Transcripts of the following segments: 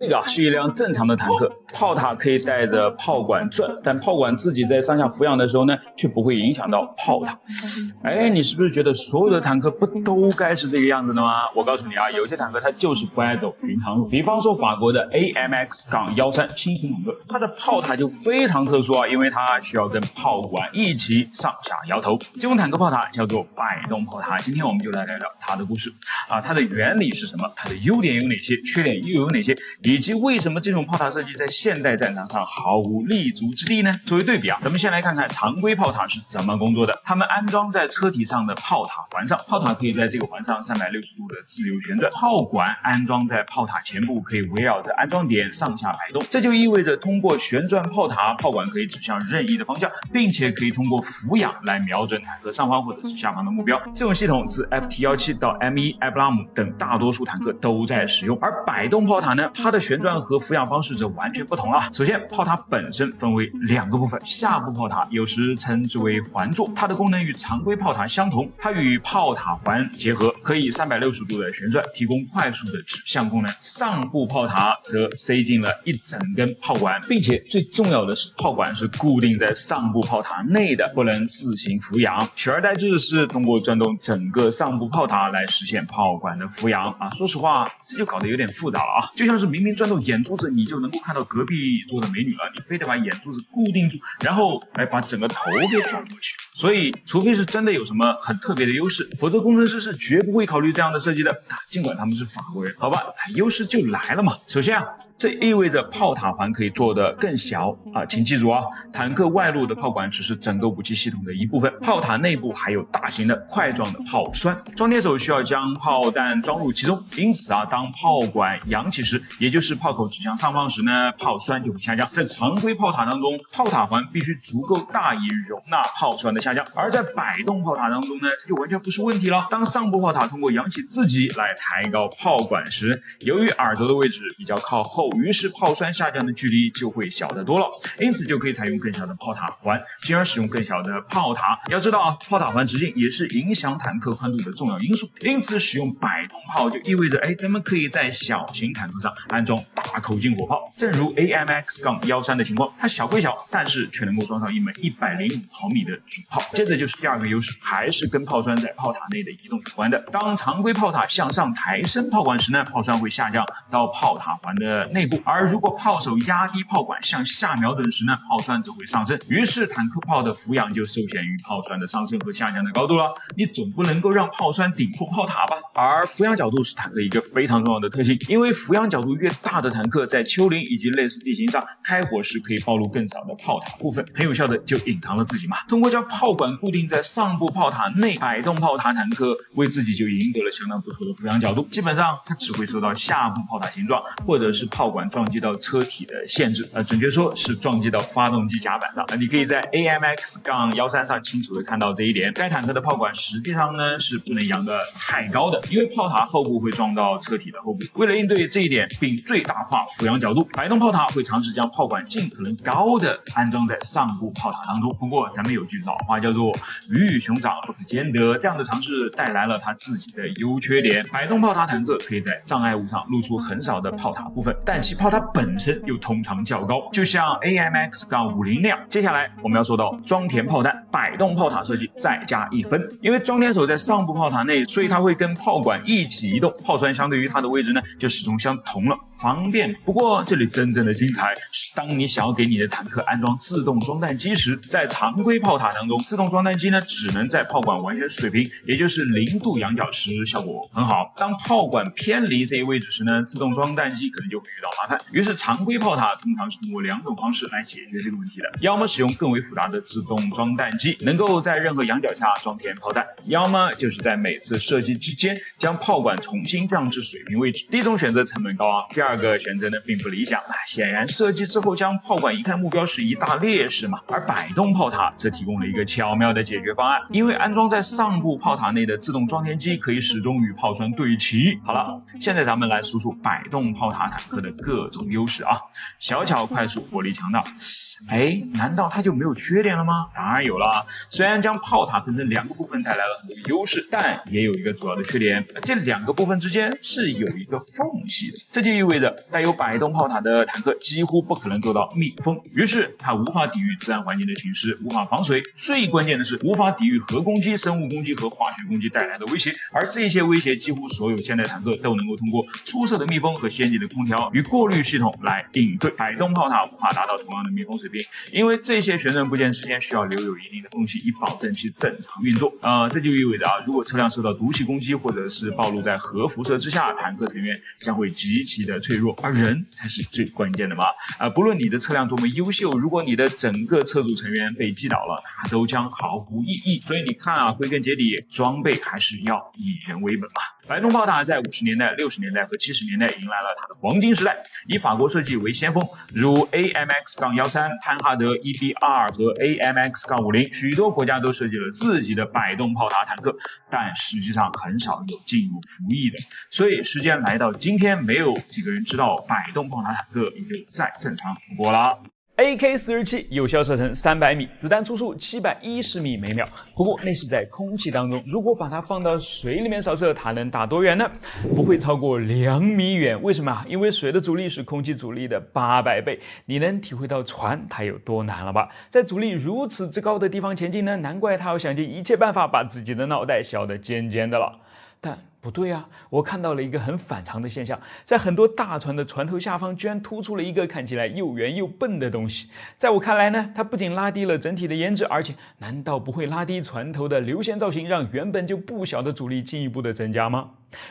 这个是一辆正常的坦克，炮塔可以带着炮管转，但炮管自己在上下俯仰的时候呢，却不会影响到炮塔。你是不是觉得所有的坦克不都该是这个样子的吗？我告诉你啊，有些坦克它就是不爱走寻常路。比方说法国的 AMX-13轻型坦克，它的炮塔就非常特殊啊，因为它需要跟炮管一起上下摇头。这种坦克炮塔叫做摆动炮塔。今天我们就来聊聊它的故事啊，它的原理是什么？它的优点有哪些？缺点又有哪些？以及为什么这种炮塔设计在现代战场上毫无立足之地呢？作为对比啊，咱们先来看看常规炮塔是怎么工作的。它们安装在车体上的炮塔环上，炮塔可以在这个环上360度的自由旋转，炮管安装在炮塔前部，可以围绕着安装点上下摆动。这就意味着通过旋转炮塔，炮管可以指向任意的方向，并且可以通过俯仰来瞄准坦克上方或者是下方的目标。这种系统自 FT-17到 M1 艾布拉姆等大多数坦克都在使用。而摆动炮塔呢，它的旋转和俯仰方式则完全不同了。首先，炮塔本身分为2个部分，下部炮塔有时称之为环座，它的功能与常规炮塔相同，它与炮塔环结合，可以360度的旋转，提供快速的指向功能。上部炮塔则塞进了一整根炮管，并且最重要的是，炮管是固定在上部炮塔内的，不能自行俯仰。取而代之的是通过转动整个上部炮塔来实现炮管的俯仰啊。说实话，这就搞得有点复杂了啊，就像是明明转动眼珠子你就能够看到隔壁桌的美女了，你非得把眼珠子固定住，然后把整个头给转过去。所以除非是真的有什么很特别的优势，否则工程师是绝不会考虑这样的设计的尽管他们是法国人。好吧，优势就来了嘛。首先啊，这意味着炮塔环可以做得更小啊，请记住啊，坦克外露的炮管只是整个武器系统的一部分，炮塔内部还有大型的块状的炮栓，装填手需要将炮弹装入其中，因此啊，当炮管扬起时，也就是炮口指向上方时呢，炮栓就会下降。在常规炮塔当中，炮塔环必须足够大以容纳炮栓的下降，而在摆动炮塔当中呢，这就完全不是问题了。当上部炮塔通过扬起自己来抬高炮管时，由于耳朵的位置比较靠后，于是炮栓下降的距离就会小得多了，因此就可以采用更小的炮塔环，进而使用更小的炮塔。要知道啊，炮塔环直径也是影响坦克宽度的重要因素，因此使用摆动炮就意味着咱们可以在小型坦克上安装大口径火炮，正如 AMX-13的情况，它小归小，但是却能够装上一枚105毫米的主炮。接着就是第2个优势，还是跟炮栓在炮塔内的移动有关的。当常规炮塔向上抬升炮管时呢，炮栓会下降到炮塔环的内部，而如果炮手压低炮管向下瞄准时呢，炮栓则会上升，于是坦克炮的俯仰就受限于炮栓的上升和下降的高度了。你总不能够让炮栓顶破炮塔吧？而俯仰角度是坦克一个非常重要的特性，因为俯仰角度越大的坦克，在丘陵以及类似地形上开火时可以暴露更少的炮塔部分，很有效的就隐藏了自己嘛。通过将炮管固定在上部炮塔内，摆动炮塔坦克为自己就赢得了相当不错的俯仰角度，基本上它只会受到下部炮塔形状或者是炮管撞击到车体的限制，准确说是撞击到发动机甲板上。你可以在 AMX-13上清楚的看到这一点。该坦克的炮管实际上呢是不能扬得太高的，因为炮塔后部会撞到车体的后部。为了应对这一点并最大化俯仰角度，摆动炮塔会尝试将炮管尽可能高的安装在上部炮塔当中。不过咱们有句老话叫做鱼与熊掌不可兼得，这样的尝试带来了它自己的优缺点。摆动炮塔坦克可以在障碍物上露出很少的炮塔部分，但其炮塔本身又通常较高，就像 AMX-50那样。接下来我们要说到装填炮弹，摆动炮塔设计再加1分，因为装填手在上部炮塔内，所以它会跟炮管一起移动，炮栓相对于它的位置呢就始终相同了，方便。不过这里真正的精彩是当你想要给你的坦克安装自动装弹机时，在常规炮塔当中，自动装弹机呢只能在炮管完全水平，也就是0度仰角时效果很好。当炮管偏离这一位置时呢，自动装弹机可能就会遇到麻烦。于是常规炮塔通常是通过2种方式来解决这个问题的，要么使用更为复杂的自动装弹机，能够在任何仰角下装填炮弹，要么就是在每次射击之间将炮管重新降至水平位置。第一种选择成本高啊，第2个选择呢并不理想。显然射击之后将炮管移开目标是一大劣势嘛。而摆动炮塔则提供了一个巧妙的解决方案，因为安装在上部炮塔内的自动装填机可以始终与炮栓对齐。好了，现在咱们来数数摆动炮塔坦克的各种优势啊，小巧快速，火力强大。难道它就没有缺点了吗？当然有了。虽然将炮塔分成2个部分带来了很多优势，但也有一个主要的缺点，这2个部分之间是有一个缝隙的。这就意味着大带有摆动炮塔的坦克几乎不可能做到密封，于是它无法抵御自然环境的侵蚀，无法防水，最关键的是无法抵御核攻击、生物攻击和化学攻击带来的威胁。而这些威胁几乎所有现代坦克都能够通过出色的密封和先进的空调与过滤系统来应对。摆动炮塔无法达到同样的密封水平，因为这些旋转部件之间需要留有一定的缝隙，以保证其正常运作。这就意味着如果车辆受到毒气攻击或者是暴露在核辐射之下，坦克成员将会极其的脆弱，而人才是最关键的嘛。不论你的车辆多么优秀，如果你的整个车组成员被击倒了，那都将毫无意义。所以你看归根结底，装备还是要以人为本嘛。摆动炮塔在50年代、60年代和70年代迎来了它的黄金时代，以法国设计为先锋，如 AMX-13、潘哈德 EB-2和 AMX-50， 许多国家都设计了自己的摆动炮塔坦克，但实际上很少有进入服役的。所以时间来到今天，没有几个人知道摆动炮塔坦克也就再正常不过了。AK-47 有效射程300米，子弹初速710米每秒。不过那是在空气当中，如果把它放到水里面扫射，它能打多远呢？不会超过2米远。为什么？因为水的阻力是空气阻力的800倍。你能体会到船它有多难了吧？在阻力如此之高的地方前进呢，难怪它要想尽一切办法把自己的脑袋削得尖尖的了。但不对啊，我看到了一个很反常的现象，在很多大船的船头下方居然突出了一个看起来又圆又笨的东西。在我看来呢，它不仅拉低了整体的颜值，而且难道不会拉低船头的流线造型，让原本就不小的阻力进一步的增加吗？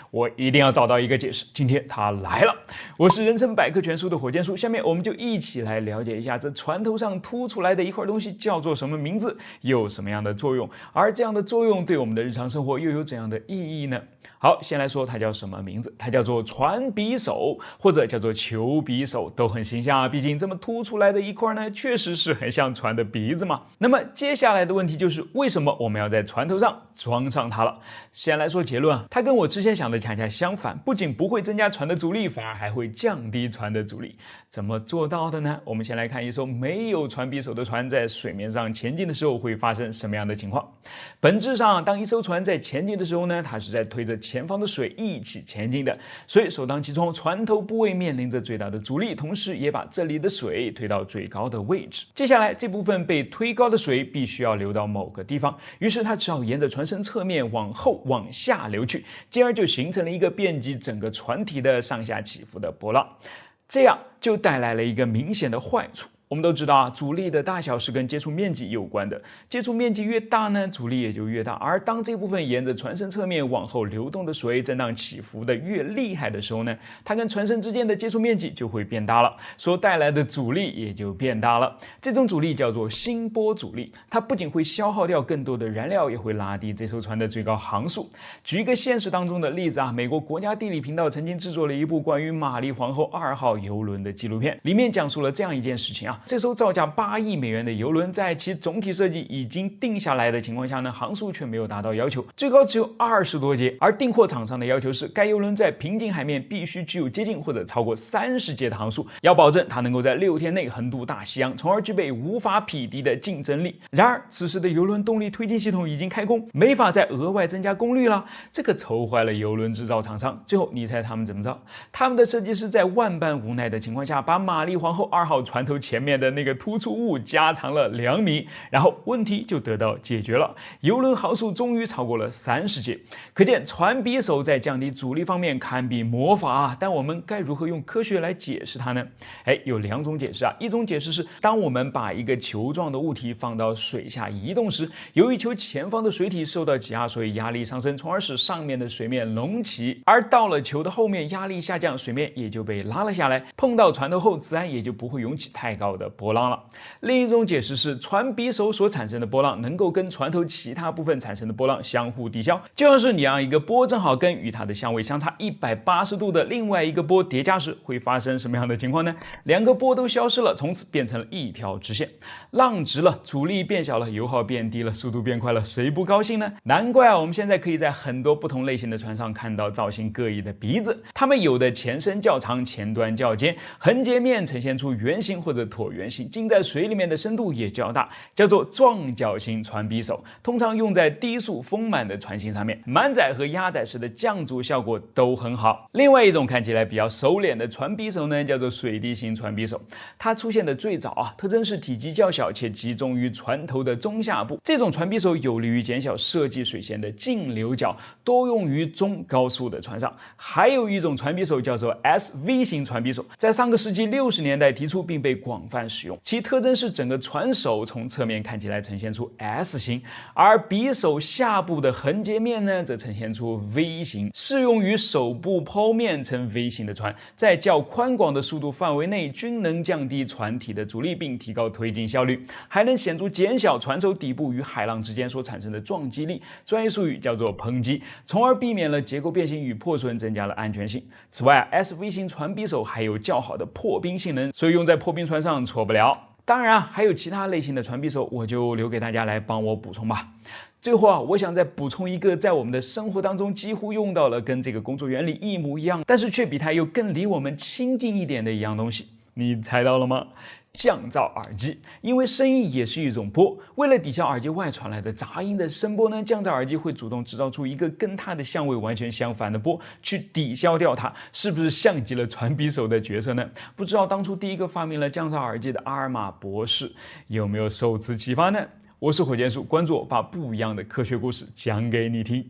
我一定要找到一个解释，今天它来了。我是人称百科全书的火箭叔，下面我们就一起来了解一下这船头上凸出来的一块东西叫做什么名字，有什么样的作用，而这样的作用对我们的日常生活又有怎样的意义呢？好，先来说它叫什么名字，它叫做船鼻手，或者叫做球鼻手，都很形象啊。毕竟这么凸出来的一块呢，确实是很像船的鼻子嘛。那么接下来的问题就是为什么我们要在船头上装上它了？先来说结论它跟我之前想的恰恰相反，不仅不会增加船的阻力，反而还会降低船的阻力。怎么做到的呢？我们先来看一艘没有船鼻手的船在水面上前进的时候会发生什么样的情况。本质上，当一艘船在前进的时候呢，它是在推着前方的水一起前进的，所以首当其冲，船头部位面临着最大的阻力，同时也把这里的水推到最高的位置。接下来这部分被推高的水必须要流到某个地方，于是它只好沿着船身侧面往后往下流去，进而就形成了一个遍及整个船体的上下起伏的波浪，这样就带来了一个明显的坏处。我们都知道阻力的大小是跟接触面积有关的，接触面积越大呢，阻力也就越大。而当这部分沿着船身侧面往后流动的水震荡起伏的越厉害的时候呢，它跟船身之间的接触面积就会变大了，所带来的阻力也就变大了。这种阻力叫做心波阻力，它不仅会消耗掉更多的燃料，也会拉低这艘船的最高航速。举一个现实当中的例子美国国家地理频道曾经制作了一部关于玛丽皇后2号邮轮的纪录片，里面讲述了这样一件事情这艘造价8亿美元的邮轮，在其总体设计已经定下来的情况下呢，航速却没有达到要求，最高只有20多节，而订货厂商的要求是该邮轮在平静海面必须具有接近或者超过30节的航速，要保证它能够在6天内横渡大西洋，从而具备无法匹敌的竞争力。然而此时的邮轮动力推进系统已经开工，没法再额外增加功率了，这个愁坏了邮轮制造厂商。最后你猜他们怎么着？他们的设计师在万般无奈的情况下，把玛丽皇后2号船头前面的那个突出物加长了2米，然后问题就得到解决了，邮轮航速终于超过了30节。可见船鼻手在降低阻力方面堪比魔法但我们该如何用科学来解释它呢？有2种解释一种解释是，当我们把一个球状的物体放到水下移动时，由于球前方的水体受到挤压，所以压力上升，从而使上面的水面隆起，而到了球的后面，压力下降，水面也就被拉了下来，碰到船头后自然也就不会涌起太高的波浪了。另一种解释是，船鼻手所产生的波浪能够跟船头其他部分产生的波浪相互抵消，就像是你让一个波正好跟与它的相位相差180度的另外一个波叠加时，会发生什么样的情况呢？2个波都消失了，从此变成了一条直线，浪直了，阻力变小了，油耗变低了，速度变快了，谁不高兴呢？难怪我们现在可以在很多不同类型的船上看到造型各异的鼻子，它们有的前身较长，前端较尖，横截面呈现出圆形或者椭椭圆形，浸在水里面的深度也较大，叫做撞角型船匕首，通常用在低速丰满的船型上面，满载和压载时的降阻效果都很好。另外一种看起来比较收敛的船匕首呢，叫做水滴型船匕首，它出现的最早特征是体积较小且集中于船头的中下部。这种船匕首有利于减小设计水线的径流角，多用于中高速的船上。还有一种船匕首叫做 SV 型船匕首，在上个世纪60年代提出并被广泛使用，其特征是整个船首从侧面看起来呈现出 S 型，而匕首下部的横截面呢则呈现出 V 型，适用于手部剖面呈 V 型的船，在较宽广的速度范围内均能降低船体的阻力并提高推进效率，还能显著减小船首底部与海浪之间所产生的撞击力，专业术语叫做抨击，从而避免了结构变形与破损，增加了安全性。此外SV 型船匕首还有较好的破冰性能，所以用在破冰船上错不了。当然还有其他类型的船匕首，我就留给大家来帮我补充吧。最后我想再补充一个在我们的生活当中几乎用到了，跟这个工作原理一模一样，但是却比它又更离我们亲近一点的一样东西，你猜到了吗？降噪耳机。因为声音也是一种波，为了抵消耳机外传来的杂音的声波呢，降噪耳机会主动制造出一个跟它的相位完全相反的波，去抵消掉它，是不是像极了传匕首的角色呢？不知道当初第一个发明了降噪耳机的阿尔玛博士有没有受此启发呢？我是火箭叔，关注我，把不一样的科学故事讲给你听。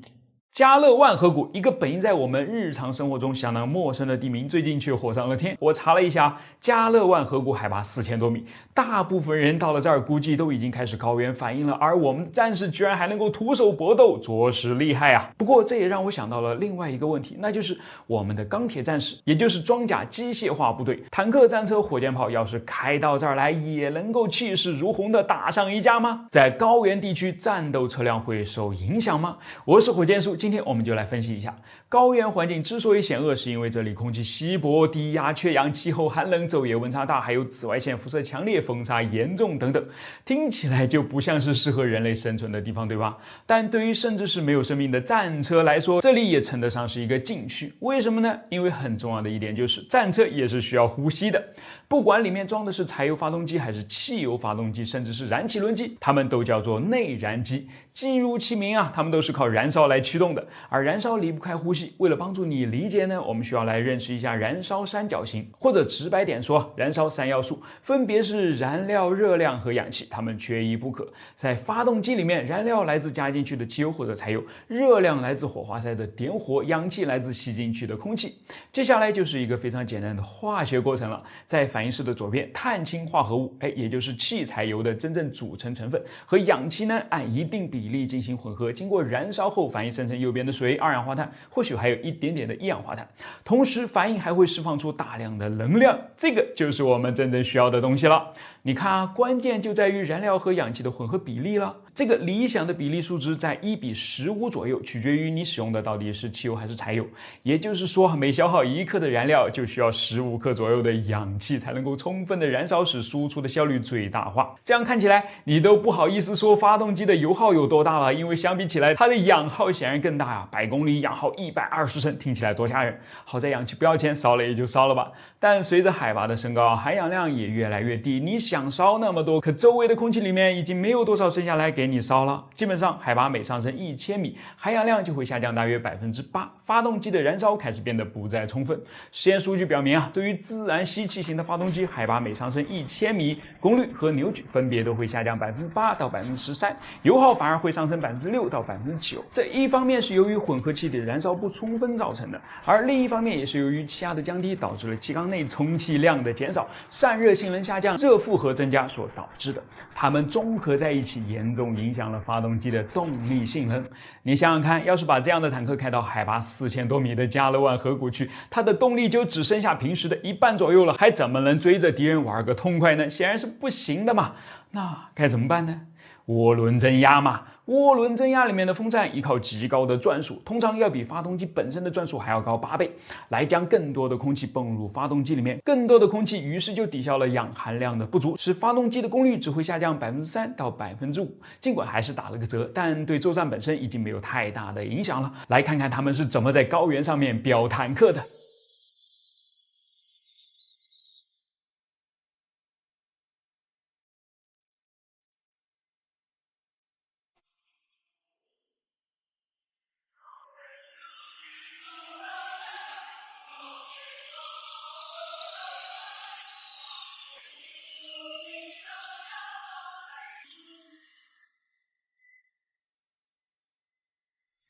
加勒万河谷，一个本应在我们日常生活中相当陌生的地名，最近却火上了天。我查了一下，加勒万河谷海拔4000多米，大部分人到了这儿估计都已经开始高原反应了，而我们的战士居然还能够徒手搏斗，着实厉害啊！不过这也让我想到了另外一个问题，那就是我们的钢铁战士，也就是装甲机械化部队，坦克、战车、火箭炮，要是开到这儿来，也能够气势如虹的打上一架吗？在高原地区，战斗车辆会受影响吗？我是火箭叔，今天我们就来分析一下高原环境之所以险恶，是因为这里空气稀薄、低压、缺氧、气候寒冷、昼夜温差大，还有紫外线辐射强烈、风沙严重等等。听起来就不像是适合人类生存的地方，对吧？但对于甚至是没有生命的战车来说，这里也称得上是一个禁区。为什么呢？因为很重要的一点就是战车也是需要呼吸的，不管里面装的是柴油发动机还是汽油发动机，甚至是燃气轮机，它们都叫做内燃机。既如其名啊，它们都是靠燃烧来驱动的，而燃烧离不开呼吸。为了帮助你理解呢，我们需要来认识一下燃烧三角形，或者直白点说，燃烧三要素分别是燃料、热量和氧气，它们缺一不可。在发动机里面，燃料来自加进去的汽油或者柴油，热量来自火花塞的点火，氧气来自吸进去的空气。接下来就是一个非常简单的化学过程了，在反应式的左边，碳氢化合物，也就是汽柴油的真正组成成分，和氧气呢按一定比例进行混合，经过燃烧后反应生成右边的水、二氧化碳，或许还有一点点的一氧化碳。同时反应还会释放出大量的能量，这个就是我们真正需要的东西了。你看啊，关键就在于燃料和氧气的混合比例了。这个理想的比例数值在1:15左右，取决于你使用的到底是汽油还是柴油。也就是说，每消耗1克的燃料就需要15克左右的氧气，才能够充分的燃烧，使输出的效率最大化。这样看起来，你都不好意思说发动机的油耗有多大了，因为相比起来，它的氧耗显然更大呀，100公里氧耗120升，听起来多吓人。好在氧气不要钱，烧了也就烧了吧。但随着海拔的升高，含氧量也越来越低，你想烧那么多，可周围的空气里面已经没有多少剩下来给你烧了。基本上海拔每上升1000米，含氧量就会下降大约8%，发动机的燃烧开始变得不再充分。实验数据表明啊，对于自然吸气型的发动机，海拔每上升1000米，功率和扭矩分别都会下降8%到13%，油耗反而会上升6%到9%。这一方面是由于混合气体的燃烧不充分造成的，而另一方面也是由于气压的降低导致了气缸内充气量的减少，散热性能下降，热负荷增加所导致的。它们综合在一起，严重影响了发动机的动力性能。你想想看，要是把这样的坦克开到海拔4000多米的加勒万河谷去，它的动力就只剩下平时的一半左右了，还怎么能追着敌人玩个痛快呢？显然是不行的嘛。那该怎么办呢？涡轮增压嘛，涡轮增压里面的风扇依靠极高的转速，通常要比发动机本身的转速还要高8倍，来将更多的空气泵入发动机里面。更多的空气于是就抵消了氧含量的不足，使发动机的功率只会下降3%到5%。尽管还是打了个折，但对作战本身已经没有太大的影响了。来看看他们是怎么在高原上面飙坦克的。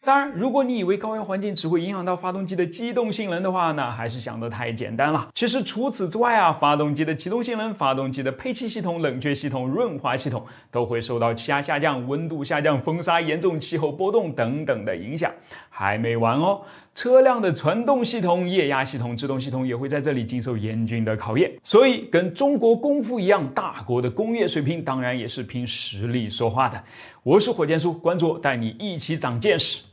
当然，如果你以为高压环境只会影响到发动机的机动性能的话，那还是想得太简单了。其实除此之外啊，发动机的启动性能、发动机的配气系统、冷却系统、润滑系统都会受到气压下降、温度下降、风沙严重、气候波动等等的影响。还没完哦，车辆的传动系统、液压系统、制动系统也会在这里经受严峻的考验。所以，跟中国功夫一样，大国的工业水平当然也是凭实力说话的。我是火箭叔，关注我，带你一起长见识。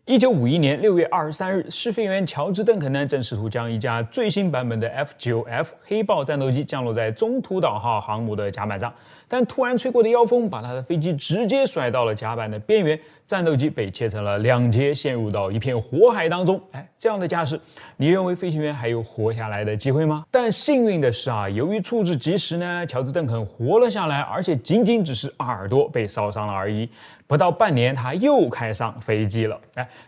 1951年6月23日，试飞员乔治·邓肯呢正试图将一架最新版本的 F-9F 黑豹战斗机降落在中途岛号航母的甲板上，但突然吹过的妖风把他的飞机直接甩到了甲板的边缘，战斗机被切成了2截，陷入到一片火海当中。这样的架势，你认为飞行员还有活下来的机会吗？但幸运的是啊，由于处置及时呢，乔治·邓肯活了下来，而且仅仅只是耳朵被烧伤了而已。不到半年，他又开上飞机了。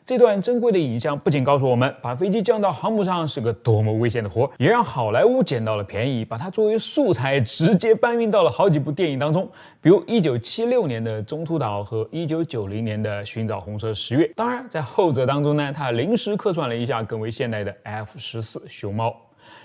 这段珍贵的影像不仅告诉我们，把飞机降到航母上是个多么危险的活，也让好莱坞捡到了便宜，把它作为素材直接搬运到了好几部电影当中，比如1976年的《中途岛》和1990年的《寻找红色十月》。当然，在后者当中呢，他临时客串了一下更为现代的 F-14熊猫。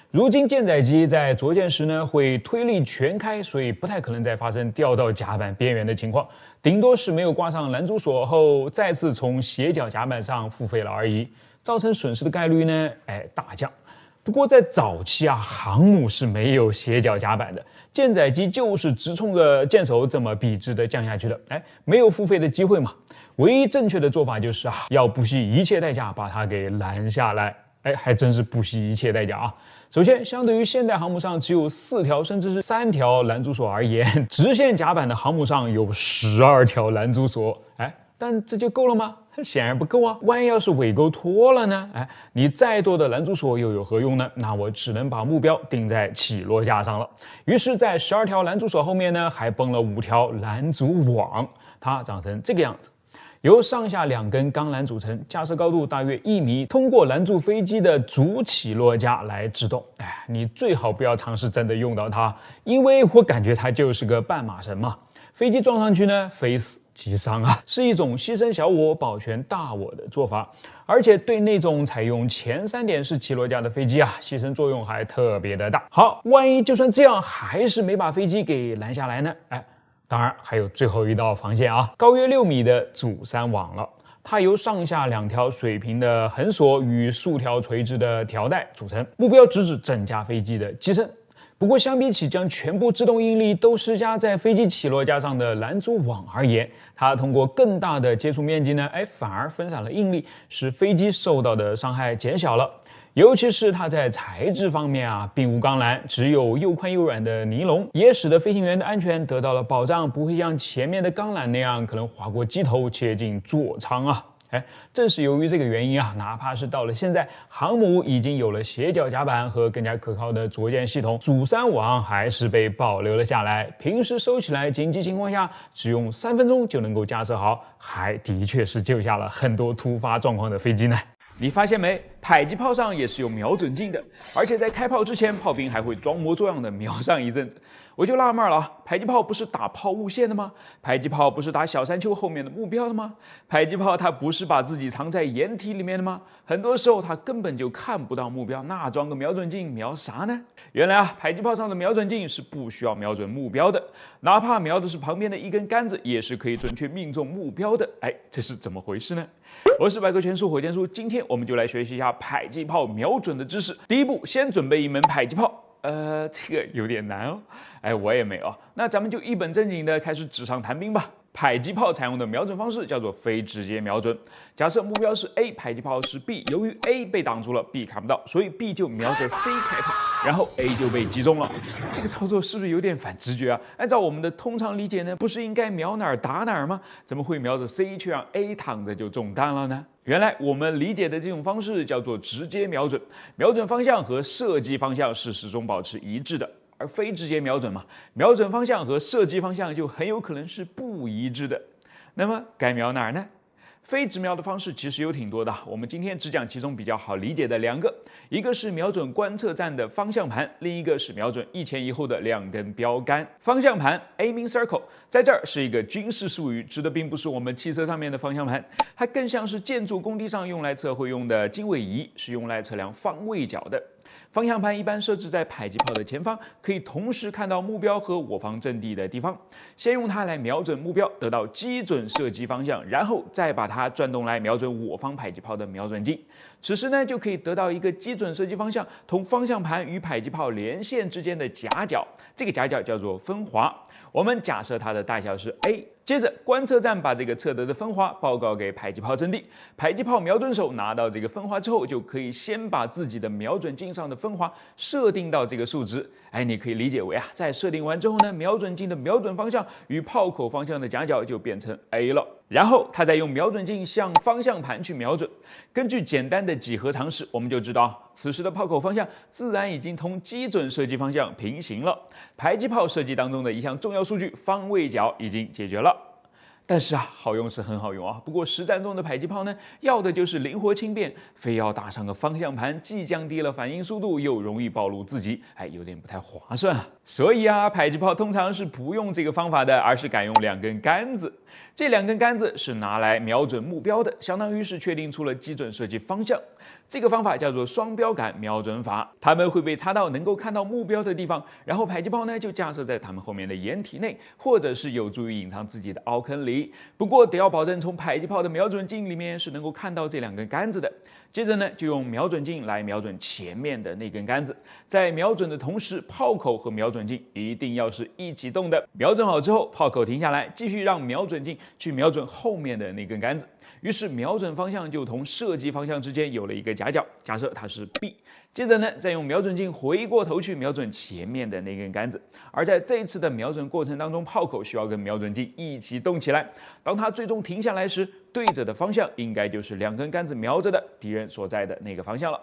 如今舰载机在着舰时呢会推力全开，所以不太可能再发生掉到甲板边缘的情况，顶多是没有挂上拦阻索后再次从斜角甲板上复飞了而已，造成损失的概率呢大降。不过在早期啊，航母是没有斜角甲板的，舰载机就是直冲着舰首这么笔直的降下去的，没有复飞的机会嘛。唯一正确的做法就是要不惜一切代价把它给拦下来。还真是不惜一切代价啊！首先，相对于现代航母上只有4条甚至是3条拦阻索而言，直线甲板的航母上有12条拦阻索。但这就够了吗？显然不够啊！万一要是尾钩脱了呢？你再多的拦阻索又有何用呢？那我只能把目标定在起落架上了。于是，在12条拦阻索后面呢，还绷了5条拦阻网，它长成这个样子。由上下2根钢缆组成，架设高度大约1米，通过拦住飞机的主起落架来制动。你最好不要尝试真的用到它，因为我感觉它就是个半马神嘛。飞机撞上去呢，非死即伤啊，是一种牺牲小我保全大我的做法。而且对那种采用前3点式起落架的飞机啊，牺牲作用还特别的大。好，万一就算这样还是没把飞机给拦下来呢？当然还有最后一道防线啊，高约6米的阻山网了。它由上下2条水平的横索与数条垂直的条带组成，目标直指整架飞机的机身。不过相比起将全部制动应力都施加在飞机起落架上的拦阻网而言，它通过更大的接触面积呢，反而分散了应力，使飞机受到的伤害减小了。尤其是它在材质方面啊，并无钢缆，只有又宽又软的尼龙，也使得飞行员的安全得到了保障，不会像前面的钢缆那样可能划过机头切进座舱啊。正是由于这个原因啊，哪怕是到了现在，航母已经有了斜角甲板和更加可靠的着舰系统，阻山网还是被保留了下来。平时收起来，紧急情况下只用3分钟就能够架设好，还的确是救下了很多突发状况的飞机呢。你发现没？迫击炮上也是有瞄准镜的，而且在开炮之前，炮兵还会装模作样的瞄上一阵子。我就纳闷了啊，迫击炮不是打抛物线的吗？迫击炮不是打小山丘后面的目标的吗？迫击炮它不是把自己藏在掩体里面的吗？很多时候它根本就看不到目标，那装个瞄准镜瞄啥呢？原来啊，迫击炮上的瞄准镜是不需要瞄准目标的，哪怕瞄的是旁边的一根杆子，也是可以准确命中目标的。这是怎么回事呢？我是百科全书火箭叔，今天我们就来学习一下迫击炮瞄准的知识。第一步，先准备一门迫击炮。这个有点难哦。我也没有。那咱们就一本正经的开始纸上谈兵吧。迫击炮采用的瞄准方式叫做非直接瞄准。假设目标是 A， 迫击炮是 B， 由于 A 被挡住了 ，B 看不到，所以 B 就瞄着 C 开炮，然后 A 就被击中了。这个操作是不是有点反直觉啊？按照我们的通常理解呢，不是应该瞄哪儿打哪儿吗？怎么会瞄着 C 却让 A 躺着就中弹了呢？原来我们理解的这种方式叫做直接瞄准，瞄准方向和射击方向是始终保持一致的。而非直接瞄准嘛，瞄准方向和射击方向就很有可能是不一致的。那么该瞄哪儿呢？非直瞄的方式其实有挺多的，我们今天只讲其中比较好理解的2个。一个是瞄准观测站的方向盘，另一个是瞄准一前一后的2根标杆。方向盘 aiming circle 在这儿是一个军事术语，指的并不是我们汽车上面的方向盘，它更像是建筑工地上用来测会用的经纬仪，是用来测量方位角的。方向盘一般设置在迫击炮的前方，可以同时看到目标和我方阵地的地方。先用它来瞄准目标，得到基准射击方向，然后再把它转动来瞄准我方迫击炮的瞄准镜。此时呢，就可以得到一个基准射击方向同方向盘与迫击炮连线之间的夹角，这个夹角叫做分划。我们假设它的大小是 a。接着，观测站把这个测得的分划报告给迫击炮阵地，迫击炮瞄准手拿到这个分划之后，就可以先把自己的瞄准镜上的分划设定到这个数值。你可以理解为在设定完之后呢，瞄准镜的瞄准方向与炮口方向的夹角就变成 a 了。然后他再用瞄准镜向方向盘去瞄准。根据简单的几何常识，我们就知道此时的炮口方向自然已经同基准射击方向平行了。迫击炮射击当中的一项重要数据方位角已经解决了。但是好用是很好用不过实战中的迫击炮呢，要的就是灵活轻便，非要打上个方向盘，既降低了反应速度，又容易暴露自己，有点不太划算所以迫击炮通常是不用这个方法的，而是改用2根杆子。这2根杆子是拿来瞄准目标的，相当于是确定出了基准射击方向。这个方法叫做双标杆瞄准法，它们会被插到能够看到目标的地方，然后迫击炮呢就架设在它们后面的掩体内，或者是有助于隐藏自己的凹坑里。不过得要保证从迫击炮的瞄准镜里面是能够看到这2根杆子的。接着呢，就用瞄准镜来瞄准前面的那根杆子，在瞄准的同时，炮口和瞄准镜一定要是一起动的。瞄准好之后，炮口停下来，继续让瞄准镜去瞄准后面的那根杆子。于是瞄准方向就同射击方向之间有了一个夹角，假设它是 B。接着呢，再用瞄准镜回过头去瞄准前面的那根杆子。而在这一次的瞄准过程当中，炮口需要跟瞄准镜一起动起来。当它最终停下来时，对着的方向应该就是2根杆子瞄着的敌人所在的那个方向了。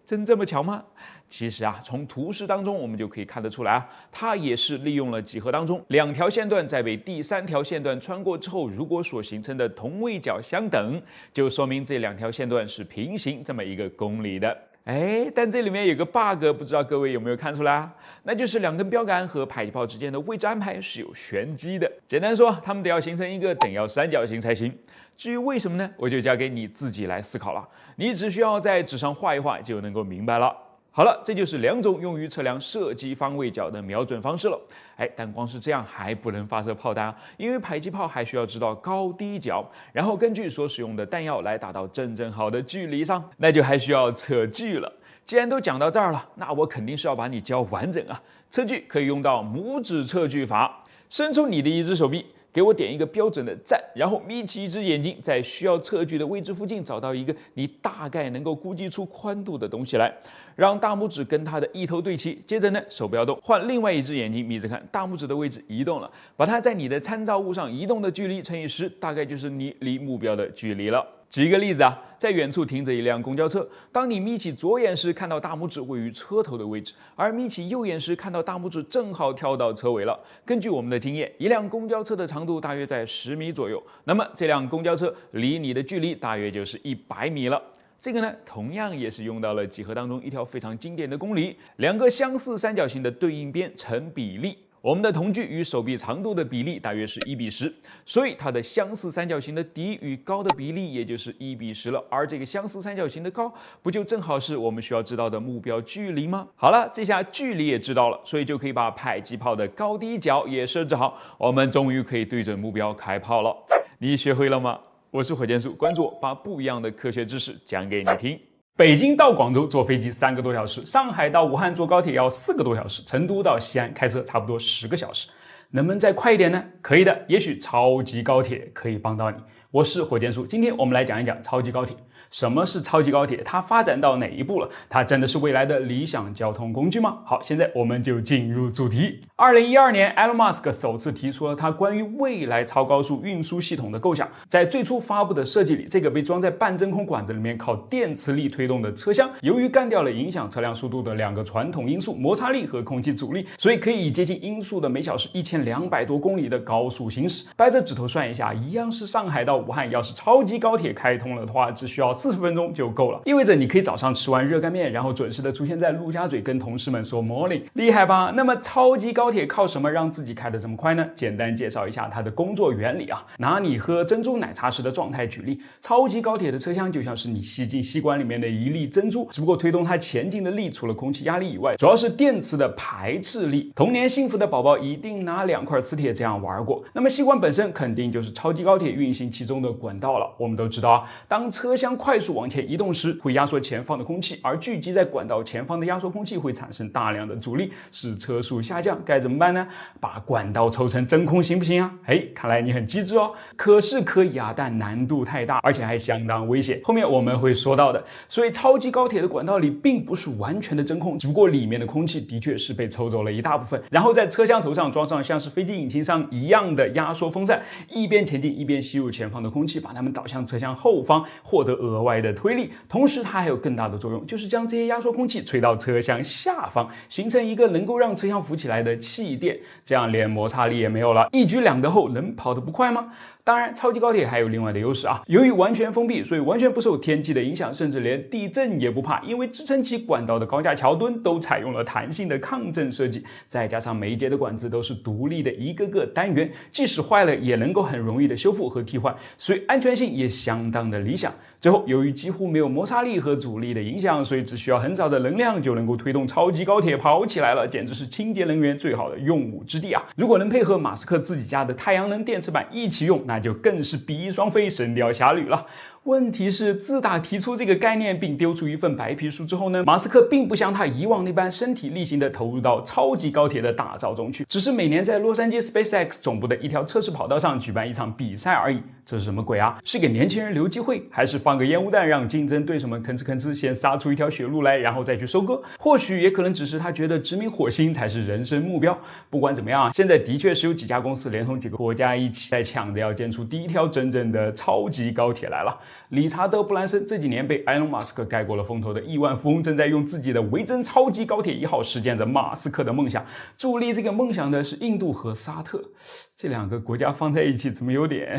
真这么巧吗？其实从图示当中我们就可以看得出来它也是利用了几何当中2条线段在被第3条线段穿过之后，如果所形成的同位角相等，就说明这2条线段是平行这么一个公理的。但这里面有个 bug， 不知道各位有没有看出来那就是2根标杆和迫击炮之间的位置安排是有玄机的。简单说，它们得要形成一个等腰三角形才行。至于为什么呢，我就交给你自己来思考了。你只需要在纸上画一画就能够明白了。好了，这就是2种用于测量射击方位角的瞄准方式了。但光是这样还不能发射炮弹因为迫击炮还需要知道高低角，然后根据所使用的弹药来达到正好的距离上，那就还需要测距了。既然都讲到这儿了，那我肯定是要把你教完整测距可以用到拇指测距法，伸出你的一只手臂，给我点一个标准的赞，然后眯起一只眼睛，在需要测距的位置附近找到一个你大概能够估计出宽度的东西来，让大拇指跟它的一头对齐。接着呢，手不要动，换另外一只眼睛眯着看，大拇指的位置移动了，把它在你的参照物上移动的距离乘以10，大概就是你离目标的距离了。举一个例子在远处停着一辆公交车，当你眯起左眼时，看到大拇指位于车头的位置，而眯起右眼时，看到大拇指正好跳到车尾了。根据我们的经验，一辆公交车的长度大约在10米左右，那么这辆公交车离你的距离大约就是100米了。这个呢，同样也是用到了几何当中一条非常经典的公理：2个相似三角形的对应边成比例。我们的瞳距与手臂长度的比例大约是1:10，所以它的相似三角形的底与高的比例也就是1:10了。而这个相似三角形的高，不就正好是我们需要知道的目标距离吗？好了，这下距离也知道了，所以就可以把迫击炮的高低角也设置好，我们终于可以对准目标开炮了。你学会了吗？我是火箭叔，关注我，把不一样的科学知识讲给你听。北京到广州坐飞机3个多小时，上海到武汉坐高铁要4个多小时，成都到西安开车差不多10个小时，能不能再快一点呢？可以的，也许超级高铁可以帮到你。我是火箭叔，今天我们来讲一讲超级高铁。什么是超级高铁？它发展到哪一步了？它真的是未来的理想交通工具吗？好，现在我们就进入主题。2012年 Elon Musk 首次提出了他关于未来超高速运输系统的构想。在最初发布的设计里，这个被装在半真空管子里面靠电磁力推动的车厢，由于干掉了影响车辆速度的2个传统因素，摩擦力和空气阻力，所以可以以接近音速的每小时1200多公里的高速行驶。掰着指头算一下，一样是上海到武汉，要是超级高铁开通了的话，只需要40分钟就够了，意味着你可以早上吃完热干面，然后准时的出现在陆家嘴跟同事们说 morning， 厉害吧？那么超级高铁靠什么让自己开得这么快呢？简单介绍一下它的工作原理啊，拿你喝珍珠奶茶时的状态举例，超级高铁的车厢就像是你吸进吸管里面的一粒珍珠，只不过推动它前进的力除了空气压力以外，主要是电磁的排斥力。童年幸福的宝宝一定拿2块磁铁这样玩过。那么吸管本身肯定就是超级高铁运行其中的管道了。我们都知道啊，当车厢快速往前移动时，会压缩前方的空气，而聚集在管道前方的压缩空气会产生大量的阻力，使车速下降。该怎么办呢？把管道抽成真空行不行啊？看来你很机智哦。可是可以啊，但难度太大，而且还相当危险。后面我们会说到的。所以超级高铁的管道里并不是完全的真空，只不过里面的空气的确是被抽走了一大部分，然后在车厢头上装上像是飞机引擎上一样的压缩风扇，一边前进一边吸入前方的空气，把它们导向车厢后方，获得额外的推力。同时它还有更大的作用，就是将这些压缩空气吹到车厢下方，形成一个能够让车厢浮起来的气垫，这样连摩擦力也没有了，一举两得后，能跑得不快吗？当然，超级高铁还有另外的优势啊，由于完全封闭，所以完全不受天气的影响，甚至连地震也不怕，因为支撑起管道的高架桥墩都采用了弹性的抗震设计，再加上每一节的管子都是独立的一个个单元，即使坏了也能够很容易的修复和替换，所以安全性也相当的理想。最后，由于几乎没有摩擦力和阻力的影响，所以只需要很少的能量就能够推动超级高铁跑起来了，简直是清洁能源最好的用武之地啊！如果能配合马斯克自己家的太阳能电池板一起用，那就更是比翼双飞，神雕侠侣了。问题是，自打提出这个概念并丢出一份白皮书之后呢，马斯克并不像他以往那般身体力行地投入到超级高铁的打造中去，只是每年在洛杉矶 SpaceX 总部的一条测试跑道上举办一场比赛而已。这是什么鬼啊？是给年轻人留机会，还是放个烟雾弹让竞争对手们吭哧吭哧先杀出一条血路来，然后再去收割？或许也可能只是他觉得殖民火星才是人生目标。不管怎么样，现在的确是有几家公司连同几个国家一起在抢着要建出第一条真正的超级高铁来了。理查德·布兰森这几年被埃隆·马斯克盖过了风头的亿万富翁，正在用自己的维珍超级高铁1号实践着马斯克的梦想。助力这个梦想的是印度和沙特，这2个国家放在一起怎么有点……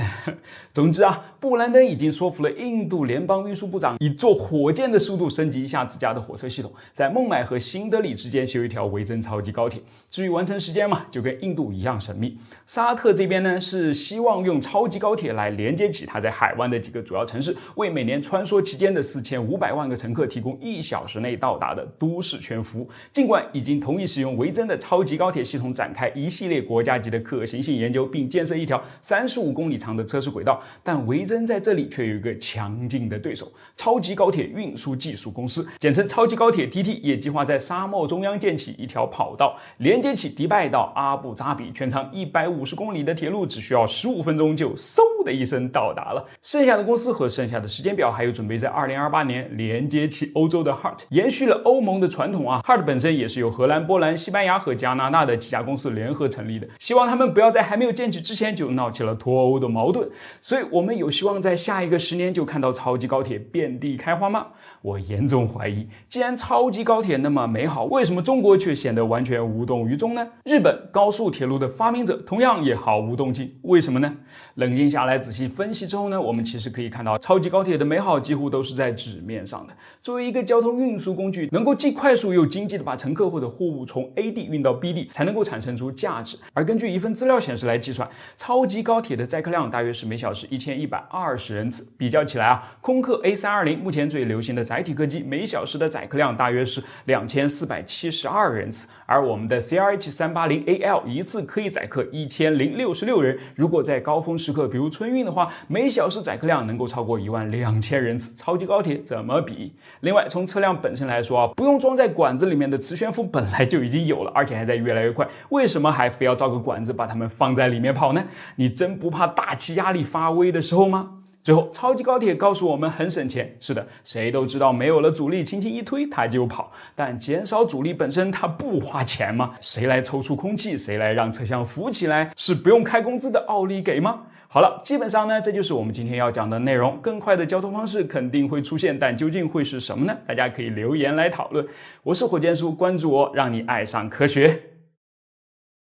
总之啊，布兰登已经说服了印度联邦运输部长以坐火箭的速度升级一下自家的火车系统，在孟买和新德里之间修一条维珍超级高铁。至于完成时间嘛，就跟印度一样神秘。沙特这边呢，是希望用超级高铁来连接起它在海湾的几个主要城市，为每年穿梭期间的4500万个乘客提供1小时内到达的都市全服务。尽管已经同意使用维珍的超级高铁系统展开一系列国家级的可行性研究，并建设一条35公里长的测试轨道，但维珍在这里却有一个强劲的对手——超级高铁运输技术公司，简称超级高铁 TT， 也计划在沙漠中央建起一条跑道，连接起迪拜到阿布扎比，全长150公里的铁路只需要15分钟就嗖的一声到达了。剩下的公司和剩下的时间表还有准备在2028年连接起欧洲的 HART， 延续了欧盟的传统啊。HART 本身也是由荷兰、波兰、西班牙和加拿大的几家公司联合成立的，希望他们不要在还没有建起之前就闹起了脱欧的矛盾。所以我们有希望在下一个10年就看到超级高铁遍地开花吗？我严重怀疑。既然超级高铁那么美好，为什么中国却显得完全无动于衷呢？日本高速铁路的发明者同样也毫无动静，为什么呢？冷静下来仔细分析之后呢，我们其实可以看到超级高铁的美好几乎都是在纸面上的。作为一个交通运输工具，能够既快速又经济的把乘客或者货物从 A 地运到 B 地，才能够产生出价值。而根据一份资料显示来计算，超级高铁的载客量大约是每小时1120人次。比较起来啊，空客 A320 目前最流行的载体客机每小时的载客量大约是2472人次，而我们的 CRH380AL 一次可以载客1066人。如果在高峰时刻，比如春运的话，每小时载客量能够超过12000人次。超级高铁怎么比？另外，从车辆本身来说啊，不用装在管子里面的磁悬浮本来就已经有了，而且还在越来越快，为什么还非要造个管子把它们放在里面跑呢？你真不怕大气压力发威的时候吗？最后，超级高铁告诉我们很省钱。是的，谁都知道没有了阻力，轻轻一推它就跑。但减少阻力本身它不花钱吗？谁来抽出空气，谁来让车厢浮起来，是不用开工资的奥利给吗？好了，基本上呢，这就是我们今天要讲的内容。更快的交通方式肯定会出现，但究竟会是什么呢？大家可以留言来讨论。我是火箭叔，关注我，让你爱上科学。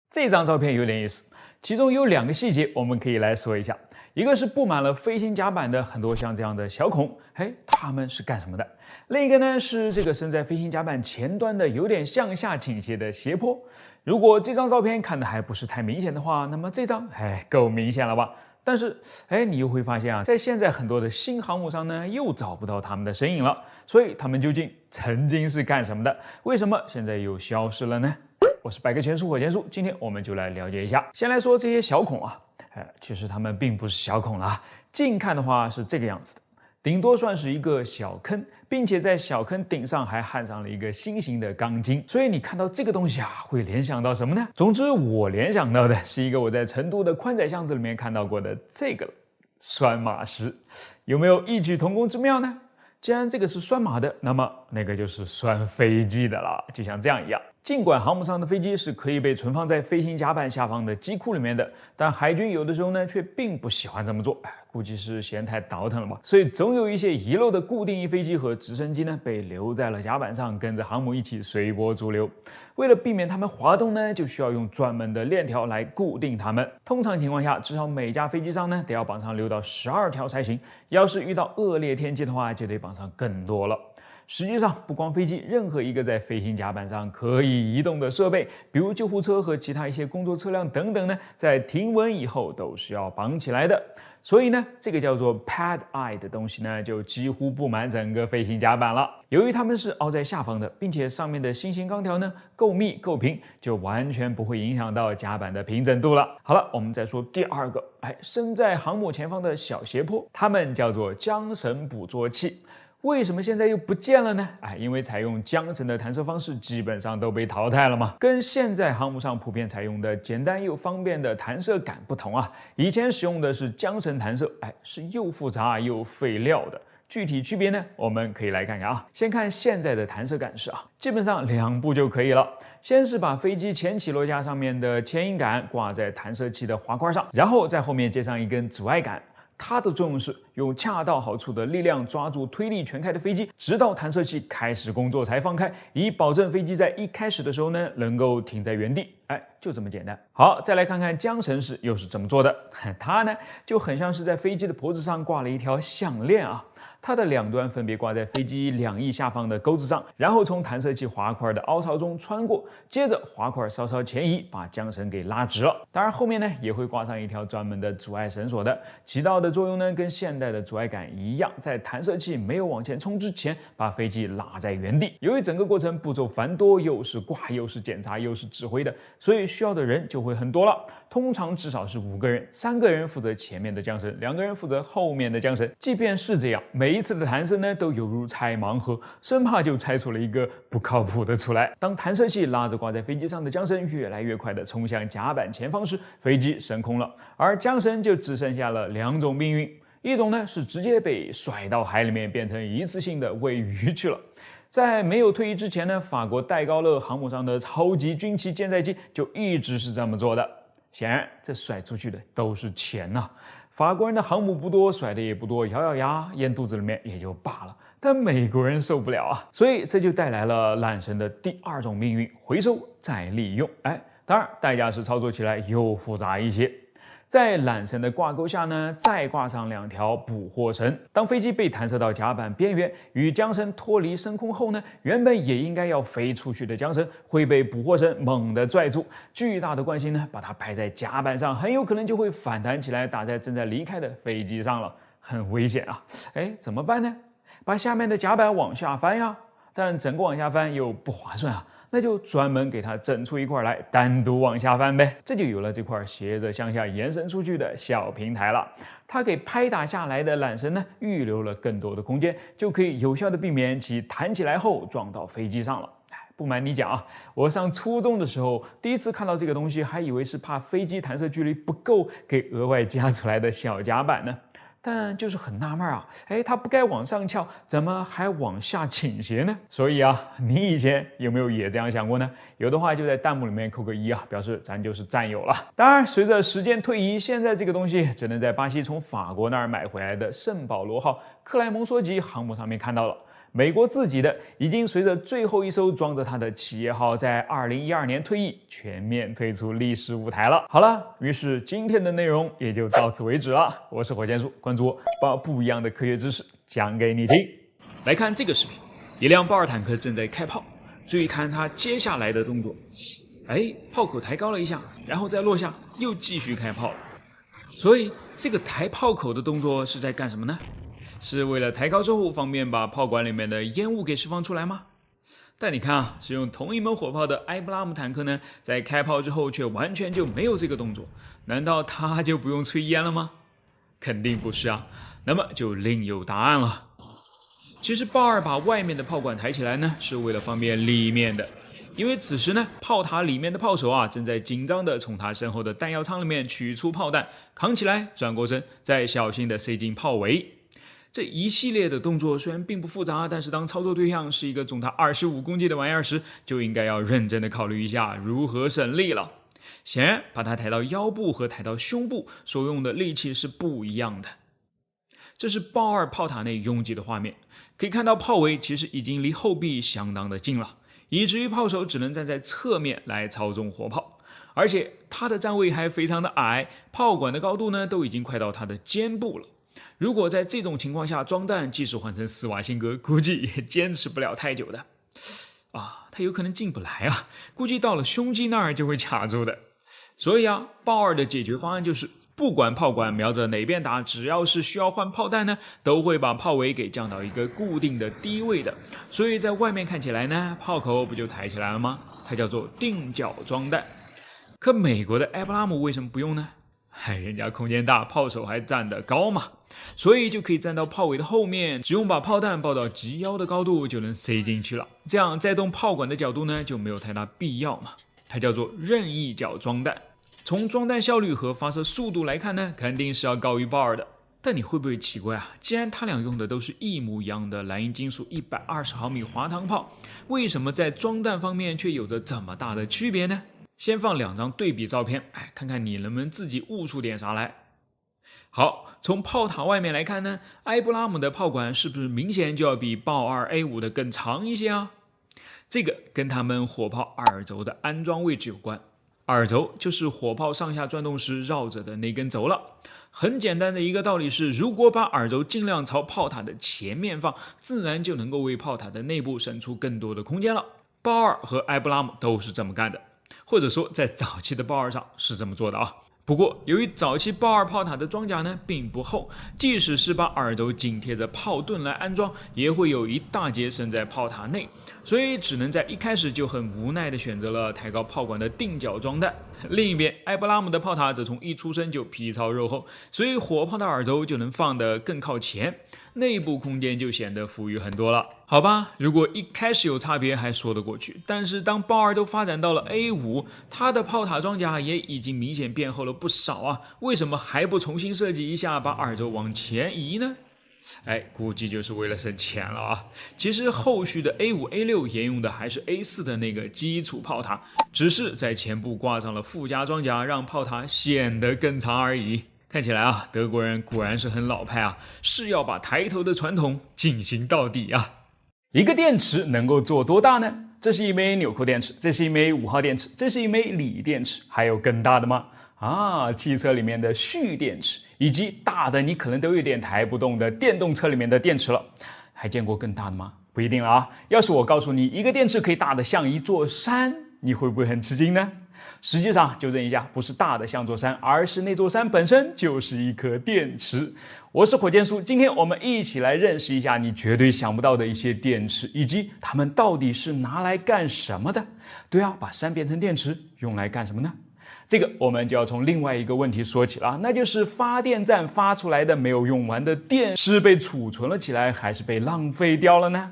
这张照片有点意思。其中有2个细节我们可以来说一下，一个是布满了飞行甲板的很多像这样的小孔，它们是干什么的？另一个呢是这个身在飞行甲板前端的有点向下倾斜的斜坡。如果这张照片看的还不是太明显的话，那么这张够明显了吧？但是你又会发现啊，在现在很多的新航母上呢，又找不到他们的身影了。所以他们究竟曾经是干什么的？为什么现在又消失了呢？我是百科全书火箭叔，今天我们就来了解一下。先来说这些小孔啊，其实它们并不是小孔啦，近看的话是这个样子的，顶多算是一个小坑，并且在小坑顶上还焊上了一个新型的钢筋。所以你看到这个东西啊，会联想到什么呢？总之，我联想到的是一个我在成都的宽窄巷子里面看到过的这个拴马石，有没有异曲同工之妙呢？既然这个是拴马的，那么那个就是拴飞机的了，就像这样一样。尽管航母上的飞机是可以被存放在飞行甲板下方的机库里面的，但海军有的时候呢却并不喜欢这么做，估计是嫌太倒腾了吧。所以总有一些遗漏的固定翼飞机和直升机呢被留在了甲板上，跟着航母一起随波逐流。为了避免它们滑动呢，就需要用专门的链条来固定它们。通常情况下，至少每架飞机上呢得要绑上6到12条才行。要是遇到恶劣天气的话，就得绑上更多了。实际上，不光飞机，任何一个在飞行甲板上可以移动的设备，比如救护车和其他一些工作车辆等等呢，在停稳以后都是要绑起来的。所以呢，这个叫做 pad eye 的东西呢，就几乎布满整个飞行甲板了。由于它们是凹在下方的，并且上面的新型钢条呢够密够平，就完全不会影响到甲板的平整度了。好了，我们再说第2个，身在航母前方的小斜坡，它们叫做缰绳捕捉器。为什么现在又不见了呢？因为采用缰绳的弹射方式基本上都被淘汰了嘛。跟现在航母上普遍采用的简单又方便的弹射杆不同啊，以前使用的是缰绳弹射，是又复杂又费料的。具体区别呢，我们可以来看看啊。先看现在的弹射杆式啊，基本上2步就可以了。先是把飞机前起落架上面的牵引杆挂在弹射器的滑块上，然后在后面接上一根阻碍杆。它的作用是用恰到好处的力量抓住推力全开的飞机，直到弹射器开始工作才放开，以保证飞机在一开始的时候呢能够停在原地。就这么简单。好，再来看看缰绳式又是怎么做的。它呢就很像是在飞机的脖子上挂了一条项链啊。它的2端分别挂在飞机2翼下方的钩子上，然后从弹射器滑块的凹槽中穿过，接着滑块稍稍前移，把缰绳给拉直了。当然后面呢也会挂上一条专门的阻碍绳索的，起到的作用呢跟现代的阻碍杆一样，在弹射器没有往前冲之前，把飞机拉在原地。由于整个过程步骤繁多，又是挂又是检查又是指挥的，所以需要的人就会很多了。通常至少是5个人，3个人负责前面的缰绳，2个人负责后面的缰绳。即便是这样，每一次的弹射呢，都犹如拆盲盒，生怕就拆出了一个不靠谱的出来。当弹射器拉着挂在飞机上的缰绳越来越快地冲向甲板前方时，飞机升空了，而缰绳就只剩下了2种命运。一种呢是直接被甩到海里面，变成一次性的喂鱼去了。在没有退役之前呢，法国戴高乐航母上的超级军旗舰载机就一直是这么做的。显然，这甩出去的都是钱呐。法国人的航母不多，甩的也不多，咬咬牙咽肚子里面也就罢了。但美国人受不了啊，所以这就带来了缆绳的第2种命运：回收再利用。当然代价是操作起来又复杂一些。在缆绳的挂钩下呢，再挂上2条捕获绳。当飞机被弹射到甲板边缘，与缰绳脱离升空后呢，原本也应该要飞出去的缰绳会被捕获绳猛地拽住，巨大的惯性呢，把它拍在甲板上，很有可能就会反弹起来，打在正在离开的飞机上了，很危险啊！怎么办呢？把下面的甲板往下翻呀，但整个往下翻又不划算啊。那就专门给它整出一块来，单独往下翻呗，这就有了这块斜着向下延伸出去的小平台了。它给拍打下来的缆绳呢预留了更多的空间，就可以有效的避免其弹起来后撞到飞机上了。不瞒你讲啊，我上初中的时候第一次看到这个东西，还以为是怕飞机弹射距离不够给额外加出来的小甲板呢。但就是很纳闷啊，它不该往上翘，怎么还往下倾斜呢？所以啊，你以前有没有也这样想过呢？有的话就在弹幕里面扣个1啊，表示咱就是战友了。当然，随着时间推移，现在这个东西只能在巴西从法国那儿买回来的圣保罗号克莱蒙梭级航母上面看到了。美国自己的已经随着最后一艘装着它的企业号在2012年退役，全面退出历史舞台了。好了，于是今天的内容也就到此为止了。我是火箭叔，关注我，把不一样的科学知识讲给你听。来看这个视频，一辆豹二坦克正在开炮，注意看它接下来的动作。炮口抬高了一下，然后再落下，又继续开炮。所以这个抬炮口的动作是在干什么呢？是为了抬高之后方便把炮管里面的烟雾给释放出来吗？但你看啊，使用同一门火炮的埃布拉姆坦克呢，在开炮之后却完全就没有这个动作，难道它就不用吹烟了吗？肯定不是啊，那么就另有答案了。其实豹二把外面的炮管抬起来呢，是为了方便里面的。因为此时呢，炮塔里面的炮手啊，正在紧张地从他身后的弹药仓里面取出炮弹，扛起来，转过身，再小心地塞进炮尾。这一系列的动作虽然并不复杂，但是当操作对象是一个重达25公斤的玩意儿时，就应该要认真地考虑一下如何省力了。显然，把它抬到腰部和抬到胸部所用的力气是不一样的。这是豹二炮塔内拥挤的画面，可以看到炮尾其实已经离后壁相当的近了。以至于炮手只能站在侧面来操纵火炮，而且他的站位还非常的矮，炮管的高度呢都已经快到他的肩部了。如果在这种情况下装弹，即使换成斯瓦辛格，估计也坚持不了太久的。他有可能进不来啊，估计到了胸肌那儿就会卡住的。所以啊，豹二的解决方案就是，不管炮管瞄着哪边打，只要是需要换炮弹呢，都会把炮尾给降到一个固定的低位的。所以在外面看起来呢，炮口不就抬起来了吗？它叫做定角装弹。可美国的埃布拉姆为什么不用呢？人家空间大，炮手还站得高嘛，所以就可以站到炮尾的后面，只用把炮弹抱到及腰的高度就能塞进去了。这样再动炮管的角度呢就没有太大必要嘛。它叫做任意角装弹。从装弹效率和发射速度来看呢，肯定是要高于豹二的。但你会不会奇怪啊？既然他俩用的都是一模一样的蓝银金属120毫米滑膛炮，为什么在装弹方面却有着这么大的区别呢？先放2张对比照片，看看你能不能自己悟出点啥来。好，从炮塔外面来看呢，埃布拉姆的炮管是不是明显就要比豹二 A5 的更长一些啊？这个跟他们火炮耳轴的安装位置有关。耳轴就是火炮上下转动时绕着的那根轴了。很简单的一个道理是，如果把耳轴尽量朝炮塔的前面放，自然就能够为炮塔的内部省出更多的空间了。豹二和埃布拉姆都是这么干的，或者说在早期的豹二上是这么做的啊。不过由于早期豹二炮塔的装甲呢并不厚，即使是把耳轴紧贴着炮盾来安装，也会有一大截伸在炮塔内，所以只能在一开始就很无奈地选择了抬高炮管的定角装弹。另一边，埃布拉姆的炮塔则从一出生就皮糙肉厚，所以火炮的耳轴就能放得更靠前，内部空间就显得富裕很多了。好吧，如果一开始有差别还说得过去，但是当豹二都发展到了 A5， 它的炮塔装甲也已经明显变厚了不少啊，为什么还不重新设计一下，把耳轴往前移呢？估计就是为了省钱了啊。其实后续的 A5、A6 沿用的还是 A4 的那个基础炮塔，只是在前部挂上了附加装甲，让炮塔显得更长而已。看起来啊，德国人果然是很老派啊，是要把抬头的传统进行到底啊。一个电池能够做多大呢？这是一枚纽扣电池，这是一枚5号电池，这是一枚锂电池，还有更大的吗？汽车里面的蓄电池，以及大的你可能都有点抬不动的电动车里面的电池了。还见过更大的吗？不一定了啊。要是我告诉你一个电池可以大的像一座山，你会不会很吃惊呢？实际上纠正一下，不是大的像座山，而是那座山本身就是一颗电池。我是火箭叔，今天我们一起来认识一下你绝对想不到的一些电池，以及它们到底是拿来干什么的。对啊，把山变成电池用来干什么呢？这个我们就要从另外一个问题说起了，那就是发电站发出来的没有用完的电是被储存了起来，还是被浪费掉了呢？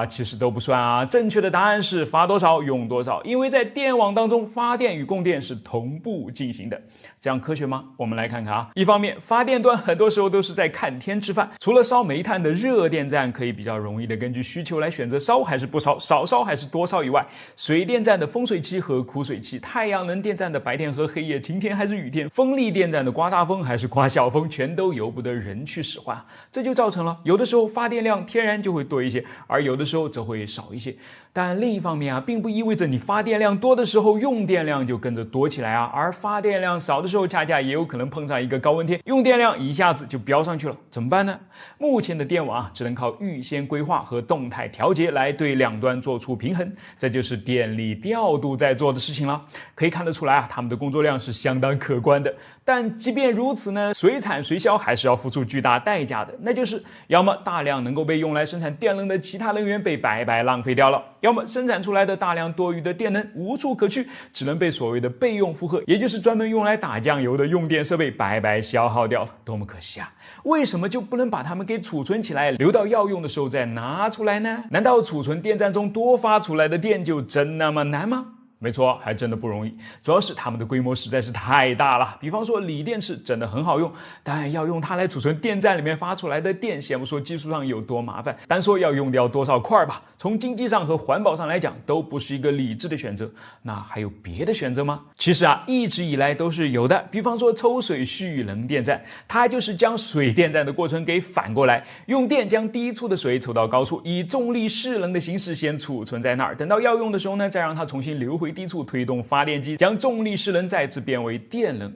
其实都不算啊，正确的答案是发多少用多少，因为在电网当中，发电与供电是同步进行的。这样科学吗？我们来看看啊。一方面，发电端很多时候都是在看天吃饭，除了烧煤炭的热电站可以比较容易的根据需求来选择烧还是不烧，少烧还是多烧以外，水电站的风水期和枯水期，太阳能电站的白天和黑夜，晴天还是雨天，风力电站的刮大风还是刮小风，全都由不得人去使唤。这就造成了有的时候发电量天然就会多一些，而有的时候则会少一些。但另一方面啊，并不意味着你发电量多的时候用电量就跟着多起来啊，而发电量少的时候恰恰也有可能碰上一个高温天，用电量一下子就飙上去了，怎么办呢？目前的电网啊，只能靠预先规划和动态调节来对两端做出平衡，这就是电力调度在做的事情了。可以看得出来啊，他们的工作量是相当可观的。但即便如此呢，随产随消还是要付出巨大代价的，那就是要么大量能够被用来生产电能的其他能源被白白浪费掉了，要么生产出来的大量多余的电能无处可去，只能被所谓的备用负荷，也就是专门用来打酱油的用电设备白白消耗掉了，多么可惜啊！为什么就不能把它们给储存起来，留到要用的时候再拿出来呢？难道储存电站中多发出来的电就真那么难吗？没错，还真的不容易，主要是它们的规模实在是太大了。比方说锂电池真的很好用，但要用它来储存电站里面发出来的电，先不说技术上有多麻烦，单说要用掉多少块吧，从经济上和环保上来讲都不是一个理智的选择。那还有别的选择吗？其实啊，一直以来都是有的。比方说抽水蓄能电站，它就是将水电站的过程给反过来，用电将低处的水抽到高处，以重力势能的形式先储存在那儿，等到要用的时候呢，再让它重新流回低处，推动发电机，将重力势能再次变为电能。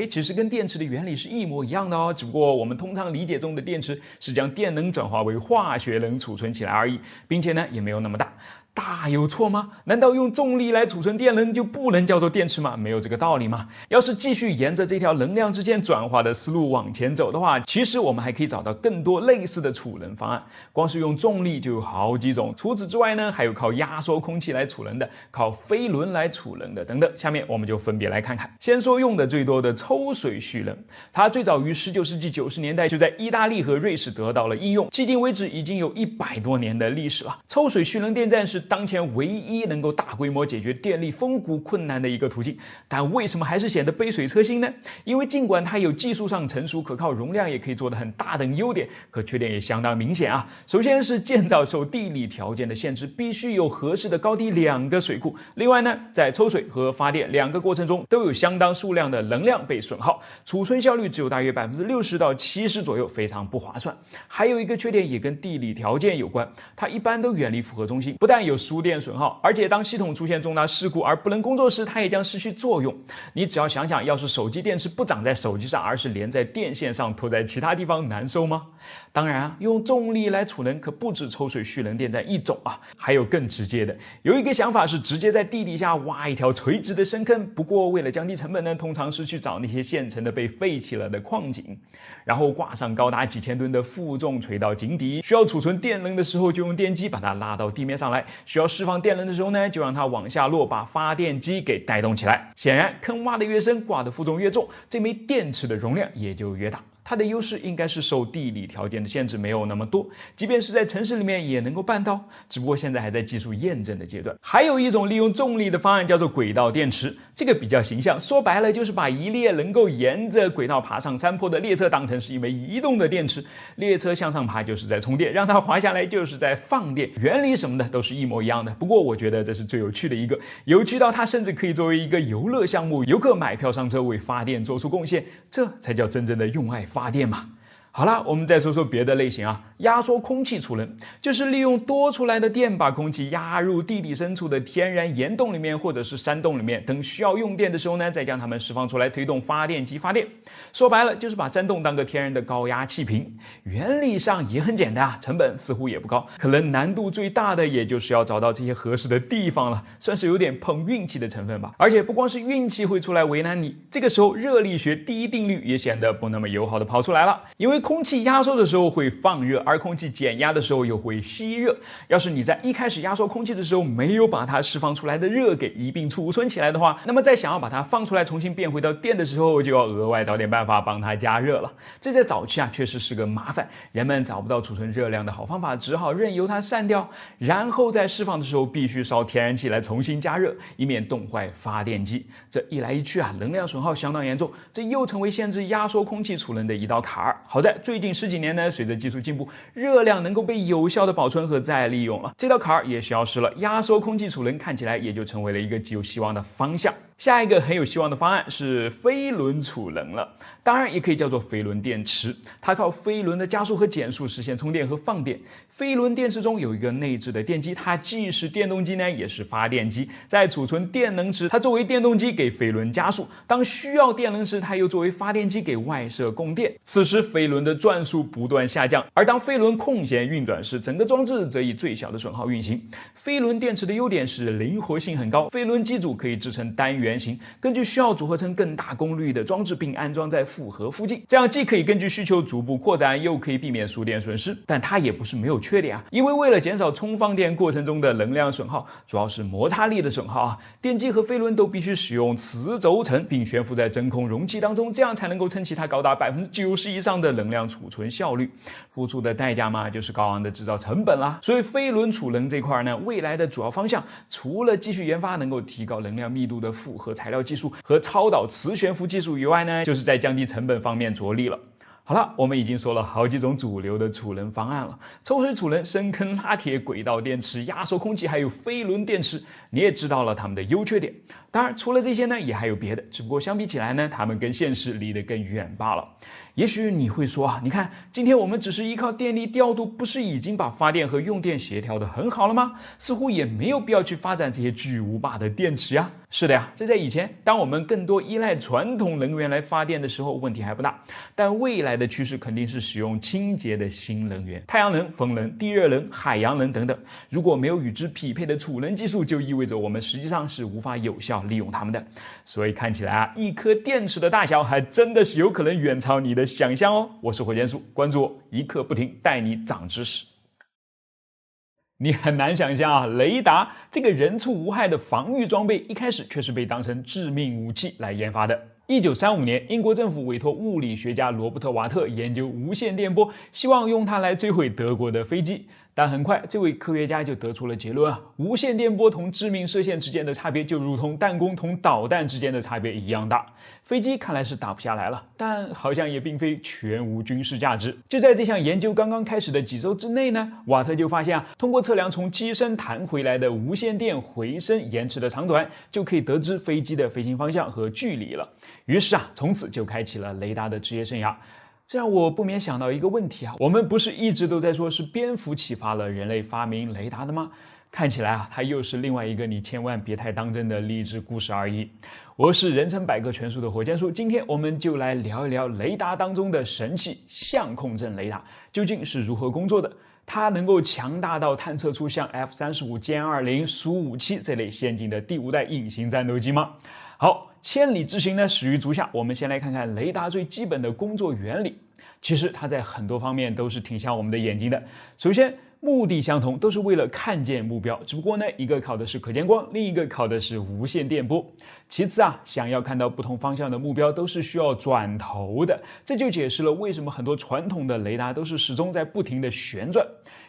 其实跟电池的原理是一模一样的哦，只不过我们通常理解中的电池是将电能转化为化学能储存起来而已，并且呢也没有那么大。大有错吗？难道用重力来储存电能就不能叫做电池吗？没有这个道理吗？要是继续沿着这条能量之间转化的思路往前走的话，其实我们还可以找到更多类似的储能方案。光是用重力就有好几种，除此之外呢，还有靠压缩空气来储能的，靠飞轮来储能的等等。下面我们就分别来看看。先说用的最多的抽水蓄能，它最早于19世纪90年代就在意大利和瑞士得到了应用，迄今为止已经有100多年的历史了。抽水蓄能电站是当前唯一能够大规模解决电力峰谷困难的一个途径，但为什么还是显得杯水车薪呢？因为尽管它有技术上成熟可靠，容量也可以做得很大等优点，可缺点也相当明显啊。首先是建造受地理条件的限制，必须有合适的高低2个水库。另外呢，在抽水和发电2个过程中都有相当数量的能量被损耗，储存效率只有大约60%到70%左右，非常不划算。还有一个缺点也跟地理条件有关，它一般都远离负荷中心，不但有输电损耗，而且当系统出现重大事故而不能工作时，它也将失去作用。你只要想想，要是手机电池不长在手机上，而是连在电线上拖在其他地方，难受吗？当然啊，用重力来储能可不止抽水蓄能电站一种啊，还有更直接的。有一个想法是直接在地底下挖一条垂直的深坑，不过为了降低成本呢，通常是去找那些现成的被废弃了的矿井，然后挂上高达几千吨的负重锤到井底，需要储存电能的时候就用电机把它拉到地面上来，需要释放电能的时候呢，就让它往下落，把发电机给带动起来。显然，坑挖得越深，挂的负重越重，这枚电池的容量也就越大。它的优势应该是受地理条件的限制没有那么多，即便是在城市里面也能够办到，只不过现在还在技术验证的阶段。还有一种利用重力的方案叫做轨道电池，这个比较形象，说白了就是把一列能够沿着轨道爬上山坡的列车当成是一枚移动的电池，列车向上爬就是在充电，让它滑下来就是在放电，原理什么的都是一模一样的。不过我觉得这是最有趣的一个，有趣到它甚至可以作为一个游乐项目，游客买票上车为发电做出贡献，这才叫真正的用爱发电嘛。好了，我们再说说别的类型啊。压缩空气储能就是利用多出来的电把空气压入地底深处的天然岩洞里面或者是山洞里面，等需要用电的时候呢，再将它们释放出来推动发电机发电。说白了就是把山洞当个天然的高压气瓶，原理上也很简单啊，成本似乎也不高，可能难度最大的也就是要找到这些合适的地方了，算是有点碰运气的成分吧。而且不光是运气会出来为难你，这个时候热力学第一定律也显得不那么友好的跑出来了，因为空气压缩的时候会放热，而空气减压的时候又会吸热。要是你在一开始压缩空气的时候没有把它释放出来的热给一并储存起来的话，那么在想要把它放出来重新变回到电的时候，就要额外找点办法帮它加热了。这在早期确实是个麻烦，人们找不到储存热量的好方法，只好任由它散掉，然后在释放的时候必须烧天然气来重新加热，以免冻坏发电机。这一来一去能量损耗相当严重，这又成为限制压缩空气储能的一道坎儿。好在最近10几年呢，随着技术进步，热量能够被有效的保存和再利用了，这道坎儿也消失了，压缩空气储能看起来也就成为了一个极有希望的方向。下一个很有希望的方案是飞轮储能了，当然也可以叫做飞轮电池，它靠飞轮的加速和减速实现充电和放电。飞轮电池中有一个内置的电机，它既是电动机呢，也是发电机，在储存电能时，它作为电动机给飞轮加速，当需要电能时，它又作为发电机给外设供电。此时飞轮的转速不断下降，而当飞轮空闲运转时，整个装置则以最小的损耗运行。飞轮电池的优点是灵活性很高，飞轮机组可以制成单元型，根据需要组合成更大功率的装置并安装在负荷附近，这样既可以根据需求逐步扩展，又可以避免输电损失。但它也不是没有缺点因为为了减少充放电过程中的能量损耗，主要是摩擦力的损耗电机和飞轮都必须使用磁轴承并悬浮在真空容器当中，这样才能够撑起它高达90%以上的能量储存效率。付出的代价嘛，就是高昂的制造成本啦。所以飞轮储能这块呢，未来的主要方向除了继续研发能够提高能量密度的复合材料技术和超导磁悬浮技术以外呢，就是在降低成本方面着力了。好了，我们已经说了好几种主流的储能方案了，抽水储能、深坑拉铁、轨道电池、压缩空气，还有飞轮电池，你也知道了它们的优缺点。当然除了这些呢，也还有别的，只不过相比起来呢，它们跟现实离得更远罢了。也许你会说你看今天我们只是依靠电力调度，不是已经把发电和用电协调得很好了吗？似乎也没有必要去发展这些巨无霸的电池呀。是的呀，这在以前当我们更多依赖传统能源来发电的时候问题还不大，但未来的趋势肯定是使用清洁的新能源，太阳能、风能、地热能、海洋能等等。如果没有与之匹配的储能技术，就意味着我们实际上是无法有效利用它们的。所以看起来一颗电池的大小还真的是有可能远超你的想象哦。我是火箭叔，关注我，一刻不停带你长知识。你很难想象雷达这个人畜无害的防御装备，一开始却是被当成致命武器来研发的。1935年，英国政府委托物理学家罗伯特·瓦特研究无线电波，希望用它来摧毁德国的飞机。但很快，这位科学家就得出了结论无线电波同致命射线之间的差别就如同弹弓同导弹之间的差别一样大。飞机看来是打不下来了，但好像也并非全无军事价值。就在这项研究刚刚开始的几周之内呢，瓦特就发现通过测量从机身弹回来的无线电回声延迟的长短，就可以得知飞机的飞行方向和距离了。于是从此就开启了雷达的职业生涯。这让我不免想到一个问题我们不是一直都在说是蝙蝠启发了人类发明雷达的吗？看起来它又是另外一个你千万别太当真的励志故事而已。我是人称百科全书的火箭叔，今天我们就来聊一聊雷达当中的神器相控阵雷达究竟是如何工作的。它能够强大到探测出像 F-35、歼20、苏57这类先进的第5代隐形战斗机吗？好，千里之行呢始于足下，我们先来看看雷达最基本的工作原理。其实它在很多方面都是挺像我们的眼睛的。首先目的相同，都是为了看见目标，只不过呢一个靠的是可见光，另一个靠的是无线电波。其次想要看到不同方向的目标都是需要转头的，这就解释了为什么很多传统的雷达都是始终在不停的旋转。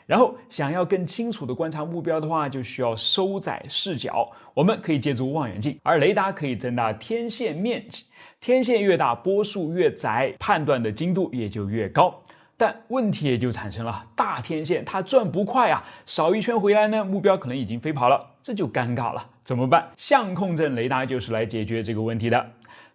然后想要更清楚的观察目标的话，就需要收窄视角，我们可以借助望远镜，而雷达可以增大天线面积，天线越大波束越窄，判断的精度也就越高。但问题也就产生了，大天线它转不快少一圈回来呢，目标可能已经飞跑了，这就尴尬了，怎么办？相控阵雷达就是来解决这个问题的。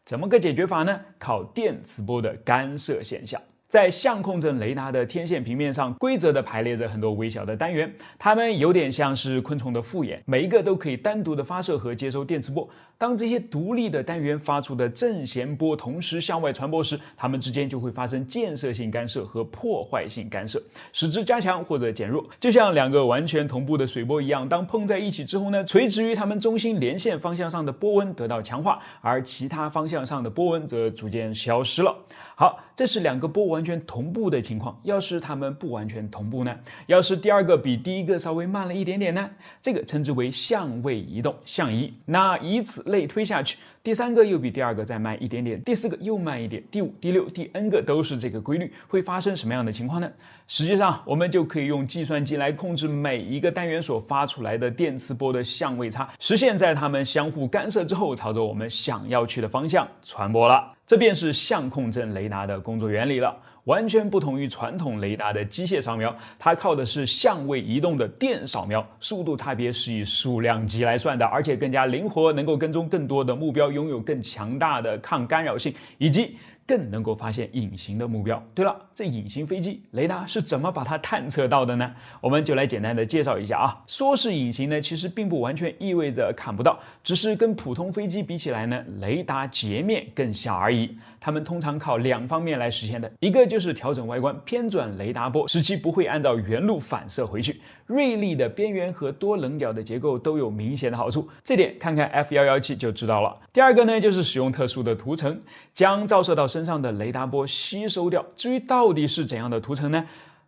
怎么个解决法呢？靠电磁波的干涉现象。在相控阵雷达的天线平面上规则地排列着很多微小的单元，它们有点像是昆虫的复眼，每一个都可以单独的发射和接收电磁波。当这些独立的单元发出的正弦波同时向外传播时，它们之间就会发生建设性干涉和破坏性干涉，使之加强或者减弱。就像两个完全同步的水波一样，当碰在一起之后呢，垂直于它们中心连线方向上的波纹得到强化，而其他方向上的波纹则逐渐消失了。好，这是两个波完全同步的情况。要是它们不完全同步呢？要是第二个比第一个稍微慢了一点点呢？这个称之为相位移动，相移。那以此类推下去，第三个又比第二个再慢一点点，第四个又慢一点，第五、第六、第 n 个都是这个规律，会发生什么样的情况呢？实际上，我们就可以用计算机来控制每一个单元所发出来的电磁波的相位差，实现在它们相互干涉之后，朝着我们想要去的方向传播了。这便是相控阵雷达的工作原理了。完全不同于传统雷达的机械扫描，它靠的是相位移动的电扫描，速度差别是以数量级来算的，而且更加灵活，能够跟踪更多的目标，拥有更强大的抗干扰性，以及更能够发现隐形的目标。对了，这隐形飞机雷达是怎么把它探测到的呢？我们就来简单的介绍一下啊。说是隐形呢，其实并不完全意味着看不到，只是跟普通飞机比起来呢，雷达截面更小而已。它们通常靠两方面来实现的，一个就是调整外观，偏转雷达波，使其不会按照原路反射回去。锐利的边缘和多棱角的结构都有明显的好处，这点看看 F117就知道了。第二个呢，就是使用特殊的涂层，将照射到身上的雷达波吸收掉。至于到底是怎样的涂层呢？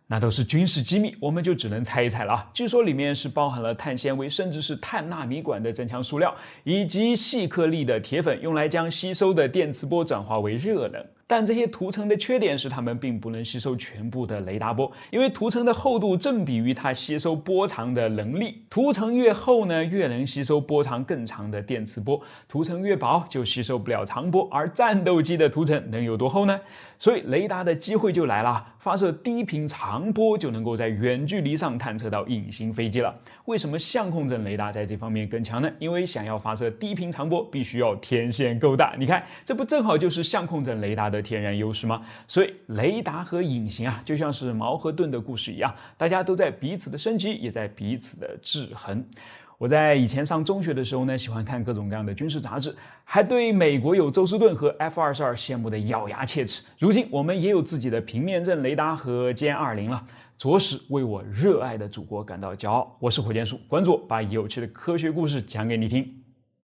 那都是军事机密，我们就只能猜一猜了啊。据说里面是包含了碳纤维，甚至是碳纳米管的增强塑料，以及细颗粒的铁粉，用来将吸收的电磁波转化为热能。但这些涂层的缺点是它们并不能吸收全部的雷达波，因为涂层的厚度正比于它吸收波长的能力。涂层越厚呢，越能吸收波长更长的电磁波，涂层越薄就吸收不了长波。而战斗机的涂层能有多厚呢？所以雷达的机会就来了，发射低频长波就能够在远距离上探测到隐形飞机了。为什么相控阵雷达在这方面更强呢？因为想要发射低频长波，必须要天线够大。你看，这不正好就是相控阵雷达的天然优势吗？所以雷达和隐形啊，就像是矛和盾的故事一样，大家都在彼此的升级，也在彼此的制衡。我在以前上中学的时候呢，喜欢看各种各样的军事杂志，还对美国有宙斯盾和 F-22羡慕的咬牙切齿。如今我们也有自己的平面阵雷达和歼20了，着实为我热爱的祖国感到骄傲。我是火箭叔，关注我，把有趣的科学故事讲给你听。